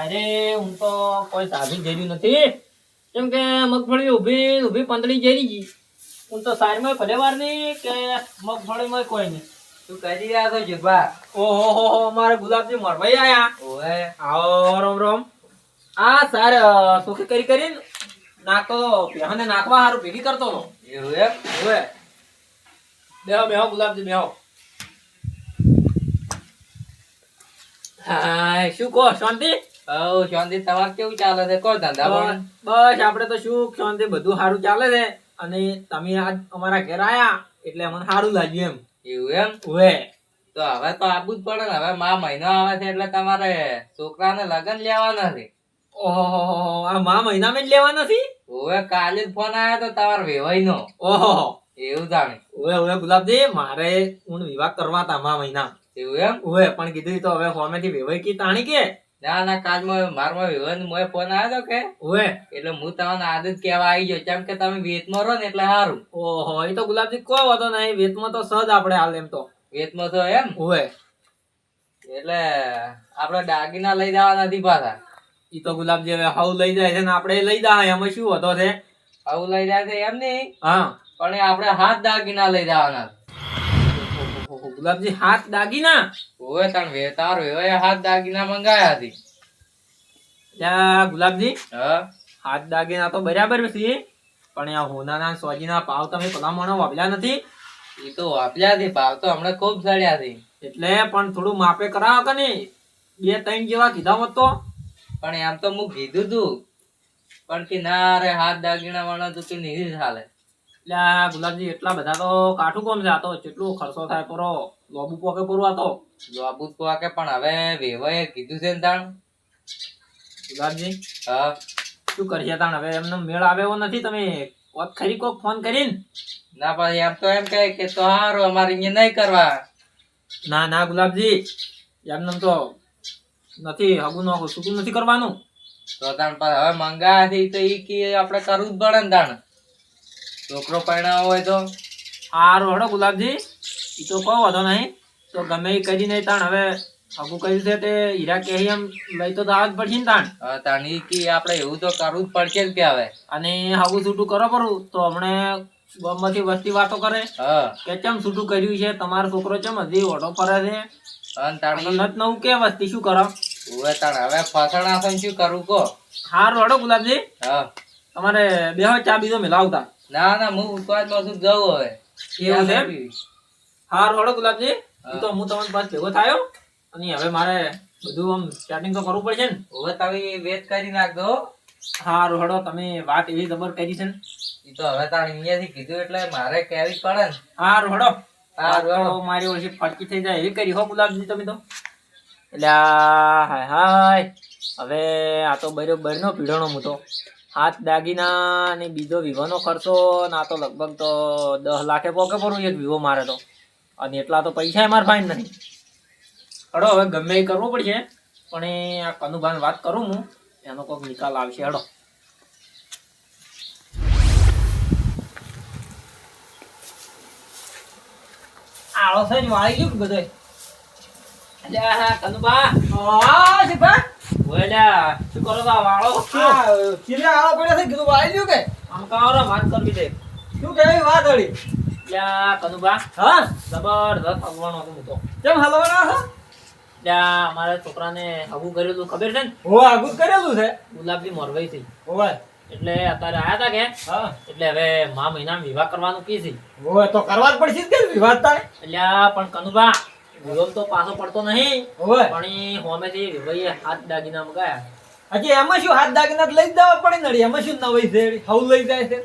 અરે હું તો કોઈ સાબી જેર્યું નથી. કેમ કે મગફળી ઊભી ઊભી પંદડી જેરી ગઈ. હું તો સારમાં ફરેવાર નહીં કે મગફળીમાં કોઈ નહીં. તું કરી રહ્યા છો જીભા? ઓહો હો હો અમારે ગુલાબજી મરભાઈ આયા. ઓએ આવો રોમ રોમ. આ સાર સુખી કરી કરીને નાખતો પહેને નાખવા હારું ભેગી કરતો હતો. એવું એમ? ઓએ બેહો બેહો ગુલાબજી બેહો. હા શું કહો શાંતિ? હઉ શાંતિ. તમારે કેવું ચાલે છે? કો ધંધા પાણી? બસ આપણે તો સુખ શાંતિ બધું સારું ચાલે છે. અને તમે આજ અમારા ઘેર આયા એટલે અમને સારું લાગ્યું એમ. એવું એમ? ઓએ તો હવે તો આવવું જ પડે ને. હવે મહિનો આવે છે એટલે તમારે છોકરાને લગન લેવાના છે. ઓહો આ મહિનામાં જ લેવા નથી. ઓવે કાલે જ ફોન આવ્યો તો તમારે વેવાઈનો. ઓહો એવું જાણે. ઓએ ઓએ ગુલાબજી મારે હું વિવાહ કરવા હતા મહિના. એવું એમ? ઓએ પણ કીધું તો હવે હોમેથી વેવાઈ કી તાણી કે ના ના કાલમાં મારમાં વેવાઈનો મોય ફોન આવ્યો તો કે ઓએ એટલે હું તમને આજ જ કહેવા આવી ગયો. કેમ કે તમે વેતમાં રહો ને એટલે સારું. ઓહો એ તો ગુલાબજી કોઈ વાતો નહીં. વેતમાં તો સજ આપણે હાલ એમ તો વેતમાં તો એમ. ઓએ એટલે આપડે દાગીના લઈ જવા નથી પાછા. ઈ તો ગુલાબજી હવે હાઉ લઈ જાય છે ને આપણે લઈ જાય એમાં શું હતો છે. આવું લઈ જાય છે એમ નહીં, હા પણ એ આપણે હાથ દાગીના લઈ જવાના. ઓહો, ગુલાબજી હાથ દાગીના. ઓવે તાર વેવાએ હાથ દાગીના મંગાયા હતી. લ્યા ગુલાબજી હા હાથ દાગીના તો બરાબર છે પણ આ હોનાના સોજીના ભાવ તમે ભલામણો વાપર્યા નથી. એ તો વાપર્યા હતી. ભાવ તો હમણાં ખુબ સડ્યા હતી. એટલે પણ થોડું માપે કરાવો કે નહીં. 2-3 જેવા કીધા મત તો. પણ એમ તો હું કીધું તું પણ કે ના રે હાથ દાગીના વાળા તો તું નહીં ચાલે. એટલે આ ગુલાબજી એટલા બધા તો કાઠું કોમ છે. આ તો કેટલો ખર્ચો થાય પરો લોબુ પોકે પૂરું આ તો. જોબુ તો કે પણ હવે વેવાએ કીધું છે ને તાણ. ગુલાબજી હા શું કરીએ તાણ હવે એમનો મેળ આવે એવો નથી. તમે વાત ખરી કોક ફોન કરીને. ના પછી એમ તો એમ કહે કે તો હારું અમારે અહીંયા નહીં કરવા. ના ના ગુલાબજી એમને તો નથી હગું નો છૂટું નથી કરવાનું. તો તાણ પણ હવે મંગાયા છે તો ઈ કે આપણે કરવું જ પડે ને તાણ. છોકરો પરણાવો હોય તો હારું હડો ગુલાબજી ઈ તો કોઈ વાંધો નહીં. તો ગમે એ કરી નહીં તાણ હવે હગું કર્યું છે તે હીરા કે એમ લઈ તો આવવા જ પડશે ને તાણ. હવે તાણ ઈ કે આપણે એવું તો કરવું જ પડશે જ કે હવે. અને હગું છૂટું કરો પરું તો હમણે ગામમાંથી વસ્તી વાતો કરે હા કે ચમ છૂટું કર્યું છે તમારો છોકરો ચમ હજી ઓટો ફરે છે. અને તાણ ઈ નત નવું કે વસ્તી શું કરો. હવે તાણ હવે ફસણા થઈને શું કરવું કહો. હારું હડો ગુલાબજી હા તમારે બેહો ચા બીજો મિલાવતા. ના ના હું ઉતવાજ માં જવું હવે. એવું છે? હારું હડો ગુલાબજી ઈ તો હું તમારી પાસે ભેગો થયો અને હવે મારે બધું આમ સેટિંગ તો કરવું પડશે ને. હવે તમે વેત કરી નાખજો. હારું હડો તમે વાત એવી જબર કરી છે ને. ઈ તો હવે તાણ અહીંયાથી કીધું એટલે મારે કહેવી જ પડે ને. હારું હડો. હારું આ હડો. તો મારી ઓછી ફટકી થઈ જાય એવી કરી હો ગુલાબજી તમે તો. એટલે હાય હાય હવે આ તો બરોબર નો પીઢોનો હું તો હાથ દાગીના અને બીજો વિવાહનો ખર્ચો ને આ તો લગભગ તો 10 લાખે પોકે પડું એક વિવો મારે તો. અને એટલા તો પૈસા મારે ફાઈન નહીં. હડો હવે ગમે એ કરવું પડશે પણ એ આ કનુભાઈ વાત કરું હું એનો કોઈક નિકાલ આવશે. હડો આળો છે જ વાળી ગયું બધો. અલ્યા કનુભા હા શીખા ઓલા શું કરો છો વાળો આ ચીલે આવા પડ્યા છે કીધું વાઈ લ્યું કે આમ કાવરો વાત કરવી છે. શું કેવી વાત હળી અલ્યા કનુભા હા જબરદસ્ત હગવાનો હતો હું તો. કેમ હલવાના છો અલ્યા અમારા છોકરાને હગું કરેલું ખબર છે ને. હો આગુ કરેલું છે ગુલાબજી મોરવાઈ થી ઓય એટલે અત્યારે આયા તા કે હા એટલે હવે મહિનામાં વિવાહ કરવાનું કી છે. ઓય તો કરવા જ પડશે કે વિવાદ તારે અલ્યા પણ કનુભા વિવાહ તો પાછો પડતો નહીં ઓય પણ ઈ હોમેથી વિવાહે હાથ દાગીના મગાયા. હજી એમાં શું હાથ દાગીના લઈ જ દેવા પડે નડી એમાં શું નવાઈ છે હવ લઈ જાય છે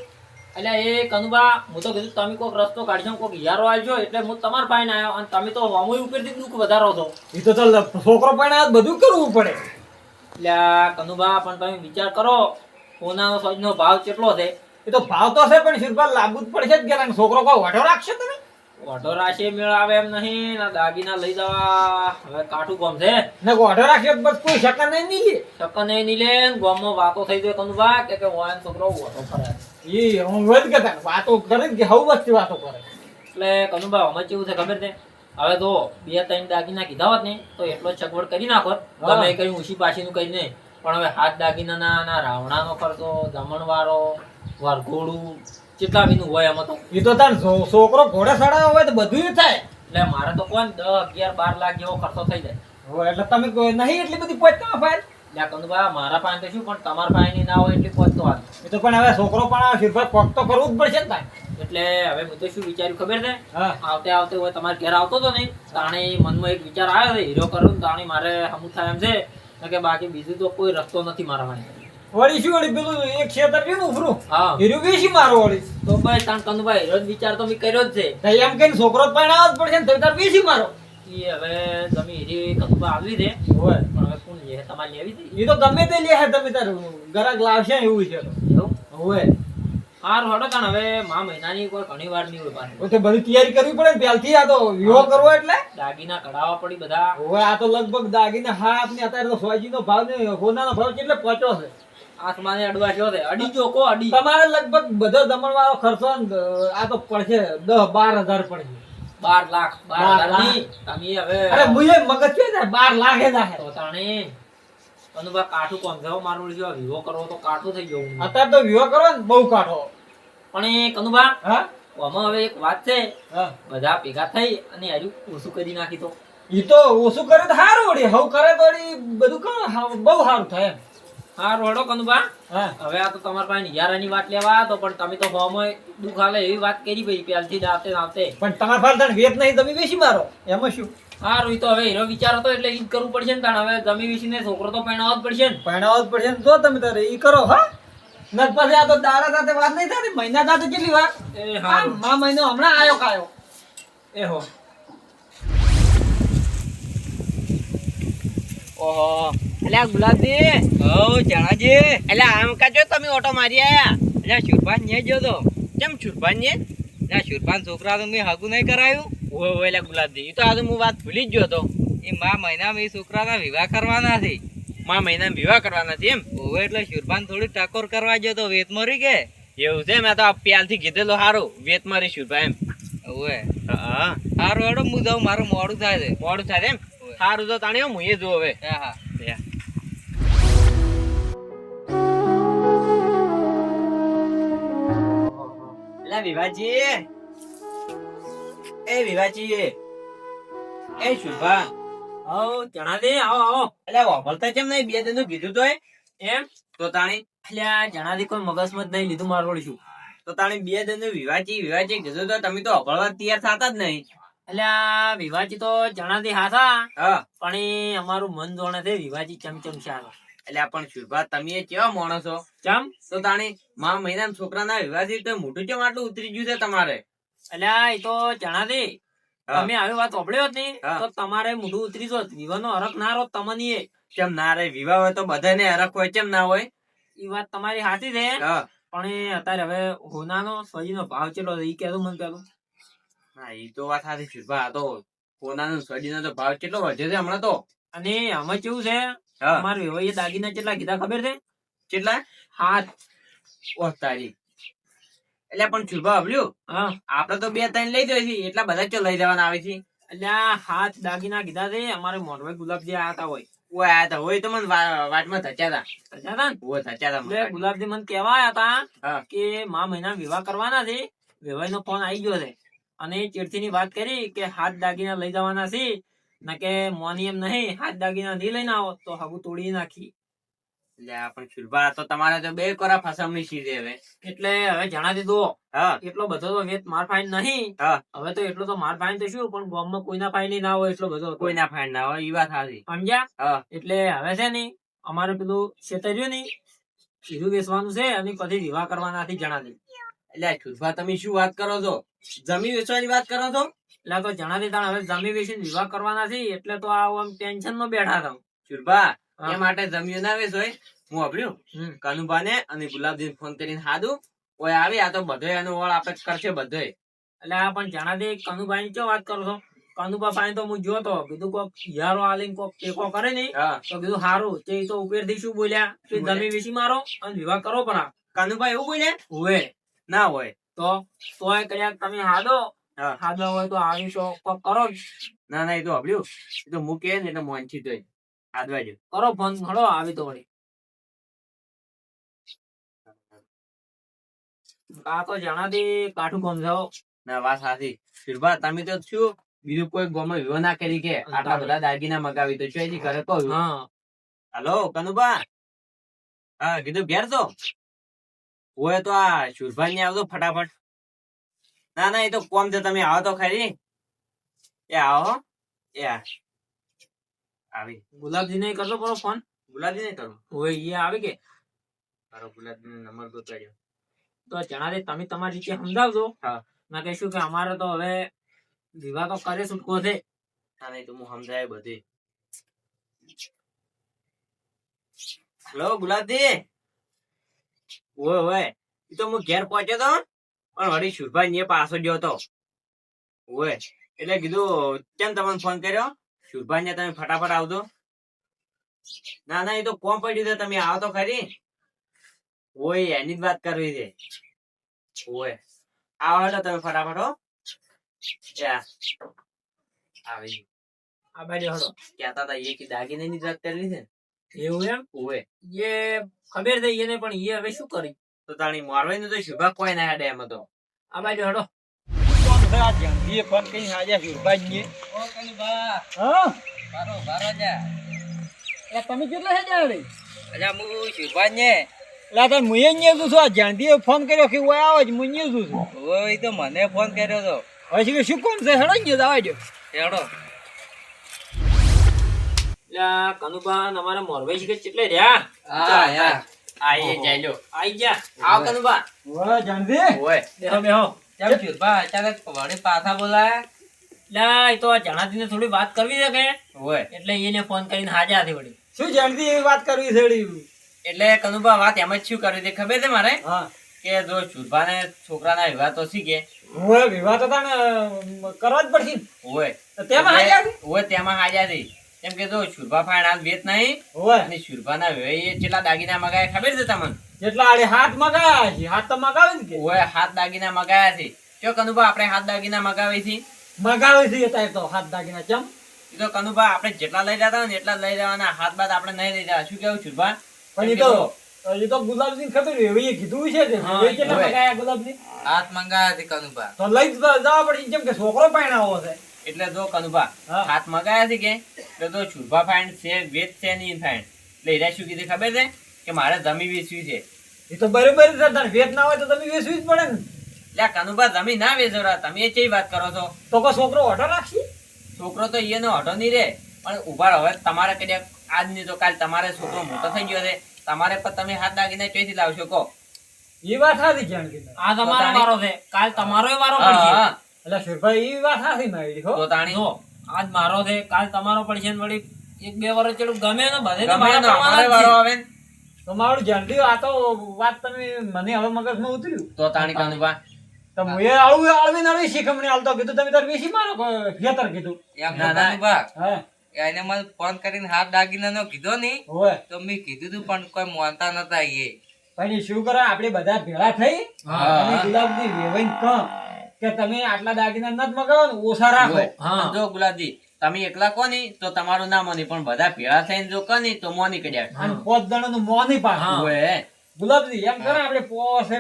એટલે એ કનુભા હું તો કીધું તમે કોઈક રસ્તો કાઢજો કોઈક યારો આવજો એટલે હું તમારા પાસે આવ્યો અને તમે તો હોમોય ઉપરથી દુઃખ વધારો છો. એ તો ચાલ છોકરો પણ બધું કરવું પડે એટલે આ કનુભા પણ તમે વિચાર કરો સોનાનો સજનો ભાવ કેટલો છે. એ તો ભાવ તો છે પણ શિરપા લાગુ જ પડશે જ કે છોકરો કોઈ વાઢો રાખશે તમે ઓઢો રાશિ મેળ આવે એમ નહીં ના દાગીના લઈ જવા હવે કાઠું ગામ છે ને વાઢો રાખશે બસ કોઈ શકન નહીં લે ચક્કર નહીં ની લે ગામમાં વાતો થઈ જાય કનુભા કે ઓયન છોકરો ઓઢો ફરે. એ હું વધ કે વાતો કરે કે હવ વસ્તી વાતો કરે એટલે કનુભા અમે કેવું છે ખબર છે હવે તો 2-3 દાગીના કીધા હોત ને તો એટલો જ સગવડ કરી નાખો. ગમે એ કરી ઊંચી પાછી નું કરી નહીં પણ હવે હાથ દાગીનાના ના રાવણાનો ખર્ચો, જમણવારો, વરઘોડું કેટલા વિનું હોય એમાં તો. એ તો તાર છોકરો ઘોડે ચડાવ્યો હોય તો બધું થાય. એટલે મારે તો કોણ 10, 11, 12 લાખ જેવો ખર્ચો થઈ જાય. હોય એટલે તમે નહીં એટલી બધી પહોંચતા ફાઈલ. એટલે કંદુભા મારા પાસે તો શું, પણ તમારા પાસે ની ના હોય એટલી પહોંચતો હાલ. એ તો પણ હવે છોકરો પણ શિરભાઈ કોક તો કરવું જ પડશે ને તાર. એટલે હવે હું તો શું વિચાર્યું ખબર છે, હા આવતે હોય તમારે ઘેર આવતો હતો ને તાણે મનમાં એક વિચાર આવ્યો છે, હીરો કરું ને તાણે મારે હમું થાય એમ છે, કે બાકી બીજું તો કોઈ રસ્તો નથી મારા પાસે. વળી શું વળી પેલું એક ક્ષેત્ર રહ્યું ને ઉભરું હા હીરું વેચી મારો વળી. તો બસ તાણ કંદુભાઈ હીરો જ વિચાર તો મેં કર્યો જ છે. તો એમ કહીને છોકરો જ પણ આવવા જ પડશે ને તો તાર વેચી મારો. ઈ હવે તમે હીરી કંદુભા આવી દે, હોય પણ હવે કોણ લે, તમારે લેવી હતી? એ તો ગમે તે લે તમે તાર ગરાક લાવશે એવું છે તો. એવું હોય સારું હડો તાણ હવે મહિનાની કોઈ ઘણી વાર નહીં હોય પાસે. તો બધી તૈયારી કરવી પડે ને પહેલથી. આ તો વિવો કરવો એટલે દાગીના કઢાવવા પડી બધા. હવે આ તો લગભગ દાગીને હાથ ને અત્યારે તો સોયજી નો ભાવ ને સોનાનો ભાવ કેટલે પહોંચ્યો છે. આસમાને અડવા જો છે, અડી ચોકો અડી. તમારે લગભગ બધો જમણવાળો ખર્ચો ને આ તો પડશે 10-12 હજાર પડશે. 12 લાખ 12 લાખ. ની તમે હવે અરે મુએ મગજ છે ને 12 લાખ એ નાખે. તો તાણે કંદુભા કાઠું કોમ છે હો, મારું જો વિવો કરવો તો કાઠું થઈ ગયું. અત્યારે તો વિવો કરો ને બહુ કાઢો. પણ એ કંદુભા હા આમાં હવે એક વાત છે, હા બધા ભેગા થઈ અને હજુ ઓછું કરી નાખી તો. ઈ તો ઓછું કરે તો સારું વળી. હવ કરે તો વળી બધું કરો બહુ સારું થાય એમ. હારું હડો કંદુભા, હા હવે આ તો તમારા પાસે યારાની વાત લેવા તો, પણ તમે તો હોમોય દુઃખ હાલે એવી વાત કરી ભાઈ પહેલથી જ આવતે. પણ તમારા પાસે તાણ વેત નહીં તમે વેચી મારો એમાં શું. હારું ઈ તો હવે હીરો વિચાર હતો એટલે ઈ જ કરવું પડશે ને તાણ. હવે જમી વીસીને છોકરો તો પરણાવવો જ પડશે ને. પરણાવો જ પડશે ને. જો તમે તારે ઈ કરો હા. નક પછી આ તો દાડા સાથે વાત નહીં થતી, મહિના સાથે કેટલી વાત. એ હારું આ મહિનો હમણાં આયો કાયો. એ હો. ઓહો અલ્યા ગુલાબજી. હો જણાજી. અલ્યા આમ કાજો તમે ઓટો મારી આયા. અલ્યા શુરભાન ને જો તો. કેમ શુરભાન ને? અલ્યા શુરભાન છોકરા તો મેં હગું નહીં કરાયું. ઓય ઓય અલ્યા ગુલાબજી, ઈ તો આજે હું વાત ભૂલી જ ગયો તો. એ મહિનામાં એ છોકરાના વિવાહ કરવાના છે. મહિનામાં વિવાહ કરવાના છે એમ? ઓવે એટલે શુરભાન થોડી ટકોર કરવા ગયો તો વેત મરી કે. એવું છે? મેં તો પ્યાલથી કીધેલું હારું વેત મારી શુરભા એમ. ઓવે હા હારું હેડો હું જાઉં, મારું મોડું થાય છે. મોડું થાય એમ? સારું તો તાણે હું એ જો હવે. હા હા એલા વિવાજી, એ વિવાજી, એ શુભા. આવો જણા દે, આવો આવો. એટલે વાપરતા કેમ નહીં? 2 દિનનું કીધું તો એમ તો તાણી. એટલે જણા દે કોઈ મગજમાં જ નહીં લીધું મારું શું. તો તાણી 2 દિનનું વિવાજી કીધું તો તમે તો અભળવા તૈયાર થતા જ નહીં. એટલે વિવાજી તો જણા દે હાથા. હા પણ એ અમારું મન જોણે છે વિવાજી ચમચમ શાળો. એટલે પણ શુભા તમે કેવા માણસ છો? ચમ તો તાણી મહિના છોકરાના વિવાજી તો મોટું કેમ આટલું ઉતરી ગયું છે તમારે? એટલે એ તો જણા દે તમે આવી વાત સાંભળ્યો જ નહીં તો તમારે મોઢું ઉતરી જોત. વિવાહ નો હરખ ના રહો તમને. એ કેમ ના રે? વિવાહ હોય તો બધાને હરખ હોય, કેમ ના હોય? એ વાત તમારી સાચી છે, પણ એ અત્યારે હવે હોનાનો સજીનો ભાવ કેટલો છે એ કહેતું મને પેલું. હા એ તો વાત સાચી છે ભા. તો હોનાનો સજીનો તો ભાવ કેટલો વધ્યો છે હમણાં તો. અને આમાં કેવું છે, અમારે વેવાઈએ દાગીના કેટલા કીધા ખબર છે? કેટલા? 7. તારીખ. એટલે પણ છુભા આવ્યું. હા આપડે તો 2-3 લઈ જઈએ છીએ, એટલા બધા ચો લઈ જવાના આવે છે. એટલે 7 દાગીના કીધા છે. અમારે મોઢભાઈ ગુલાબજી આયા હોય. ઓય આયા હતા હોય તો મને વાટમાં ધચ્યા હતા. એટલે ગુલાબજી મને કહેવા આયા હતા કે મહિના વિવાહ કરવાના છે. વેવાઈ નો ફોન આવી ગયો છે અને ચીડથી ની વાત કરી કે 7 દાગીના લઈ જવાના છે ના કે મોની એમ નહીં. 7 દાગીના નહીં લઈને આવો તો હગું તોડી નાખી. પણ શુભા તો તમારે તો 2 કોરા ફસામણી સીધે હવે. એટલે હવે જણા દીધું એટલો બધો તો વેત માર ફાઈન નહીં. હવે તો એટલો તો માર ફાઈન તો શું, પણ ગામમાં કોઈના ફાઈન ના હોય એટલો બધો. કોઈના ફાઈન ના હોય એ વાત સાચી, સમજ્યા? એટલે હવે છે ને અમારે પેલું છેતર્યું ને હીરું વેચવાનું છે અને પછી વિવાહ કરવાના જણા દે. એટલે શુભા તમે શું વાત કરો છો? જમીન વેચવાની વાત કરો છો? એટલે તો જણા દે હવે જમીન વેચીને વિવાહ કરવાના છે એટલે તો આમ ટેન્શન માં બેઠા હતા શુભા. એ માટે જમીન ના વેચ હોય. હું વાપર્યું કાનુભા ને અને ગુલાબજી ફોન કરીને હાદું ઓય આવી. આ તો બધો એનો વળ આપડે કરશે બધો. એટલે આ પણ જણા દે કાનુભાઈ ની વાત કરો છો? કાનુભા પાસે તો હું જોતો કીધું કોક યારો આલીને કોક ટેકો કરે ને તો કીધું સારું. તે તો ઉપેર થી શું બોલ્યા કે જમીન વેચી મારો અને વિવાહ કરો. પણ કાનુભાઈ એવું બોલ્યા હોય ના હોય તો તોય કર્યા તમે હાદો હોય તો આવીશો કોક કરો. ના એ તો હબળ્યું. એ તો મૂકે ને એટલે મોનથી તો હાદવા જો કરો ફોન. ખડો આવી તો વળી આ તો જણાથી કાઠું ગમ છે હો. ના વાત સાચી શિરભા તમે તો શું બીજું કોઈ ગોમાં વિવો ના કરી કે આટલા બધા દાગીના મગાવી તો ચોયથી ઘરે કહ્યું. હા હલો કનુભા હા કીધું ઘેર તો ઓય તો આ શુરભાઈ ને આવતો ફટાફટ. ના ના એ તો કોમ છે તમે આવો તો ખરી. એ આવો હો. એ આવી ગુલાબજી ને કરતો પડો ફોન. ગુલાબજી ને કરું. ઓય એ આવે કે મારો ગુલાબજી નંબર ગોતાડ્યો. તો જણાથી તમે તમારી રીતે સમજાવજો. હા. ના કહીશું કે અમારે તો હવે વિવાહ તો કરે છૂટકો છે. ના નહીં તો હું સમજાય બધી. હેલો ગુલાબજી. ઓય ઓય એ તો હું ઘેર પહોંચ્યો તો પણ વળી શુરભાઈ ને પાછો ગયો તો. ઓય એટલે કીધું કેમ તમને ફોન કર્યો શુરભાઈ ને તમે ફટાફટ આવજો. ના ના એ તો કોમ પડ્યું છે તમે આવો તો ખરી. ઓય એની જ વાત કરવી છે. ઓય આવો એટલે તમે ફટાફટ હો. આવી આ બાજુ હળો. કહેતા હતા એ કે દાગીને ની વાત કરવી છે. એવું એમ ઓય એ ખબર થઈ એને પણ એ હવે શું કરી. તો તાણી મારવાય તો શુભા કોઈ ના હેડે એમ તો. આ બાજુ હળો. કોણ છે આ જંગીએ ફોન કરીને આજા શુરભાઈ ઓ કનુભા હા બારો બારો જા. એટલે તમે કેટલા છે જાણે અલ્યા હું શુભા ને એટલે તો મુએ જ છું આ જાણતી ફોન કર્યો કે ઓય આવો જ મુએ છું ઓય તો મને ફોન કર્યો તો. હવે કે શું કોમ છે હેડો જ જવા દો હેડો. એટલે કનુભા અમારા મોરભાઈ છે કેટલે રહ્યા. હા યાર આઈએ જાયલો. આઈ ગયા. આવ કનુભા. ઓય જાણતી ઓય બેહો બેહો. કેમ શુભા અચાનક વળી પાછા બોલાયા. એટલે એ તો આ જણાજીને થોડી વાત કરવી છે કે ઓય એટલે એને ફોન કરીને હાજર હતી વળી. શું જાણતી એવી વાત કરવી છે એટલે કનુભા વાત એમ જ શું કરવી હતી ખબર છે મારે હા કે જો શુભા ને છોકરાના વિવાહ તો શીખે. ઓય વિવાહ તો તાને કરવા જ પડશે ઓય તો તેમાં હાજર હતી? ઓય તેમાં હાજર હતી. કેમ કે જો શુભા ફાઈન હાલ વેત નહીં ઓય અને શુરભાના વિવાહ એ કેટલા દાગીના મગાયા ખબર છે તમને. જેટલા આડે હાથ મગાયા છે હાથ તો મગાવે ને કે ઓય હાથ દાગીના મગાયા છે. જો કનુભા આપણે હાથ દાગીના મગાવી છે. મગાવે છે અત્યારે તો હાથ દાગીના ચમ એ તો કનુભા આપણે જેટલા લઈ જતા હોય ને એટલા જ લઈ જવાના. હાથ બાદ આપણે નહીં લઈ જવા. શું કેવું શુરભા. પણ એ તો ગુલાબજી ખબર એવી કીધું છે કે હા, એ કેટલા ઓય. મગાયા ગુલાબજી હાથ મંગાયા છે કનુભા. તો લઈ જવા પડી જેમ કે છોકરો પરણાવો છે એટલે જો કનુભા હા. હાથ મગાયા છે કે એટલે તો શુરભા ફાઈન છે વેત છે નહીં ફાઈન. એટલે એરા શું કીધું ખબર છે કે મારે જમી વેચવી છે. એ તો બરોબર છે તારે વેત ના હોય તો તમે વેચવી જ પડે ને એટલે કનુભા જમી ના વેચવરા તમે એ વાત કરો છો. તો કોઈ છોકરો ઓઢો રાખશી છોકરો તો એનો હટો નહીં રે પણ ઉભા રહો. હવે તમારે કદાચ આજ નહીં તો કાલ તમારે છોકરો મોટો થઈ ગયો છે તમારે પણ તમે હાથ દાગીને ચોઈથી લાવશો કહો. એ વાત સાચી જાણકી આ તમારો પોતાની- વારો છે કાલ તમારો વારો હા, પડશે. હા. એટલે સુરભાઈ એ વાત સાચી મારી હો તો તાણી જો આજ મારો છે કાલ તમારો પડશે ને વળી એક બે વર્ષ ચેડું ગમે ને બધે તો ગમે મારા એનો અમારે પડવાના જ વારો છે. આવે ને. તો મારું જાણતી આ તો વાત તમે મને હવે મગજમાં ઉતર્યું તો તાણી કનુભા તો હું એ આળવી શીખમણી આલતો કીધું તમે તાર વેચી મારો ખેતર કીધું ના, ના. હા એને મને ફોન કરીને હાથ દાગીના નો કીધો નહીં હોય તો મેં કીધું તું પણ કોઈ માનતા નતા એ. પછી શું કરે આપણે બધા ભેળા થઈ હા. અને ગુલાબજી વેવાઈને કહો કે તમે આટલા દાગીના નથી મગાવો ને ઓછા રાખો ઓય. હા. જો ગુલાબજી તમે એકલા કોની તો તમારું ના મોની પણ બધા ભેળા થઈને જો કોની તો મોની કડ્યા. અને પોત દણાનું મોં નહીં પાડે હા. ઓય. ગુલાબજી એમ કરે આપણે પોસે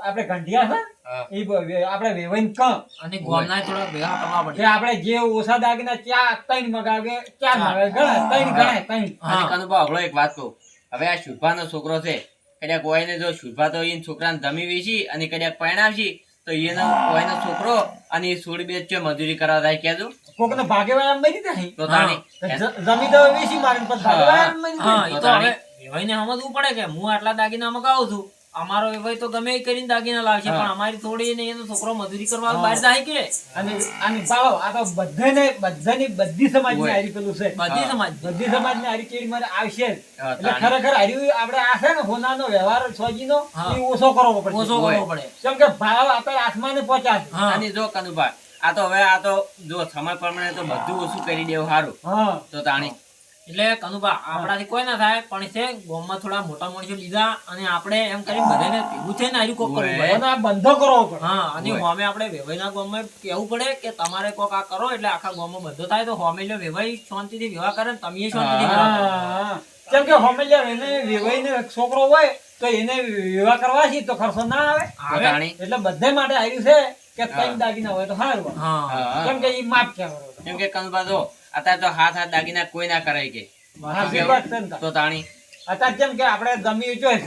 આપણે ગંઢિયા છે હા. એ આપણે વેવાઈને કહો અને ગોમના થોડા ભેગા કરવા કે પડશે. આપણે જે ઓછા દાગીના ચાર ત્રણ મગાવે ચાર મગાવે ગણાય ત્રણ ગણાય ત્રણ અને હા. કનુભા હવળો એક વાત કહું. હવે આ શુભા છોકરો છે કદાચ કોઈને જો શુભા તો એને છોકરાને જમી વેચી અને કદાચ પરણાવશી તો એનો કોઈનો છોકરો અને એ સોળી બે ચો મજૂરી કરવા જાય કેજો. કોકને ભાગેવાય એમ મરી જાય તો તાણી જમી તો વેચી મારે પણ ભાગેવાય એમ મરી હા જાય એ તો હવે વેવાઈને સમજવું પડે કે હું આટલા દાગીના મગાવું છું અમારો વેવાઈ તો ગમે એ કરીને દાગીના લાવશે હા. પણ અમારી થોડી ને એનો છોકરો મજૂરી કરવા બહાર જાય કે અને પાડો આ તો બધાની બધી સમાજની ઓય. હારી પેલું છે બધી સમાજ બધી સમાજની હારી કેડી મારે આવશે જ. હા, એટલે તાણી. ખરેખર હારી આપણે આ છે ને હોનાનો વ્યવહાર સોજીનો હા. એ ઓછો કરવો પડશે ઓછો ઓય. કરવો પડે. કેમ કે ભાવ આપણે આસમાને પહોંચ્યા છે. હા અને જો કનુભા આ તો હવે આ તો જો સમય પ્રમાણે તો બધું ઓછું કરી દેવું સારું. હા તો તાણી એટલે કનુભા આપણાથી કોઈ ના થાય પણ છે ગામમાં થોડા મોટા માણસો બીજા અને આપણે એમ કરીને બધાને ભેગું થઈને આર્યું કોક કરવું પડે. અને આ બંધો કરવો પડે હા અને હોય. હોમે આપણે વેવાઈના ગામમાં કેવું પડે કે તમારે કોક આ કરો એટલે આખા ગામમાં બધો થાય તો હોમે લ્યો વેવાઈ શાંતિથી વિવાહ કરે ને તમે શાંતિથી વિવાહ કરો. હા. કેમ કે હોમેલિયા એને વેવાઈને છોકરો હોય તો એને વિવાહ કરવા છે તો ખર્ચો ના આવે તો તાણી એટલે બધે માટે આવ્યું છે કે ત્રણ દાગીના હોય તો સારું હા હા. કેમ કે ઈ માપ ક્યાં કરો કેમ કે કનુભા જો અત્યારે તો હાથ દાગીના કોઈ ના કરાય કે સાચી વાત છે ને તાર. તો તાણી અત્યારે જેમ કે આપણે જમી વેચોય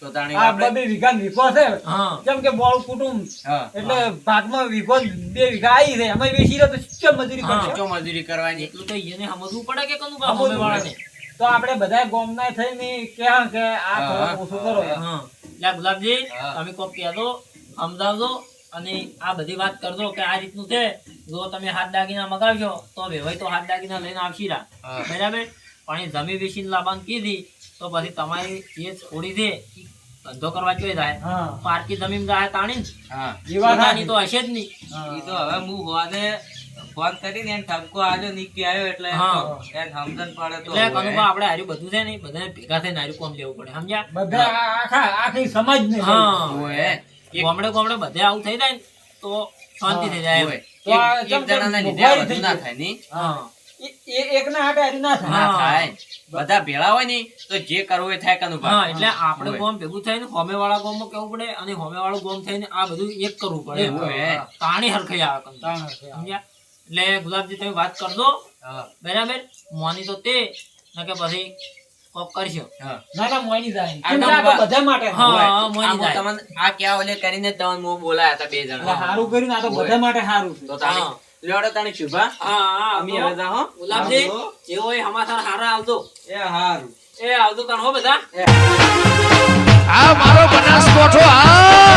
તો તાણી આ આપણે બબે વીઘા વીઘો છે હા જેમ કે બોળ કુટુંબ હા એટલે ભાગમાં વીઘો 2 વીઘા આવી છે એમાં વેચી રહ્યો તો શું મજૂરી હા. કરશે ચો મજૂરી કરવાની એટલું તો એને સમજવું પડે કે કનું સમજવું પડે. વાળાને તો આપણે બધા ગોમના થઈને ક્યાં કે આ હા. થોડું ઓછું કરો એમ. હા એટલે ગુલાબજી હા. તમે કોક કહેજો સમજાવજો અને આ બધી વાત કરજો કે આ રીતનું છે જો તમે હાથ દાગીના મગાવશો તો વેવાય તો હાથ દાગીના લઈને આવશી રા હા. બરાબર પણ એ જમી વેચીને લાવવાનું કીધી તો પછી તમારી જે છોડી દે ઈ ધંધો કરવા જોઈએ જાય હા પારકી જમીન જાય તાણી ને. હા એ વાત પોતાની સાચી. તો હશે જ નહીં ઈ તો હવે હું હોવાને ફોન કરીને એને ઠપકો આલ્યો નીકળી આવ્યો એટલે હા. એને સમજણ પડે તો એટલે હવે. કનુભા આપણે હાર્યું બધું છે ને બધાને ભેગા થઈને હાર્યું કોમ લેવું પડે સમજ્યા બધા આખી સમાજ ને હા ઓય. એક ગામડે ગામડે બધે આવું થઈ જાય ને તો શાંતિ થઈ જાય એમ. ઓય. તો આ એક ચમ ચમ જણાના લીધે મોબાઈલ આ બધું થઈ ના ગયું. થાય ની હા એકના હાટે હારી ના થાય ના હા. થાય બધા ભેળા હોય ને તો જે કરવું એ થાય કનુભા. હા એટલે આપણે ઓય. ગોમ ભેગું થઈને હોમે વાળા ગોમમાં કેવું પડે અને હોમે વાળું ગોમ થઈને આ બધું એક કરવું પડે એમ. ઓય. તાણી હરખાઈ આવે કંઈ. તાણ છે. સમજ્યા એટલે ગુલાબજી તમે વાત કરજો હા. બરાબર મોની તો તે ન કે પછી કોક કરશો હા. ના ના મોયની જાય આ કેમ કે આ તો ગામમાં- બધા માટે હા. હોય. ઓય. મોની આ હું જાય. તમને આ ક્યાં ઓલે કરીને જ તમને હું બોલાયા હતા બે એટલે જણા હારું કર્યું ને આ તો બધા માટે હારું છે તો તાણી હા. લેવડો તાણી શુભા હા અમે હવે જા હો ગુલાબજી આવજો. જે હોય હમાસર હારા આવજો એ હારું એ આવજો તાણ હો બધા આ મારો બનાસકોઠો આ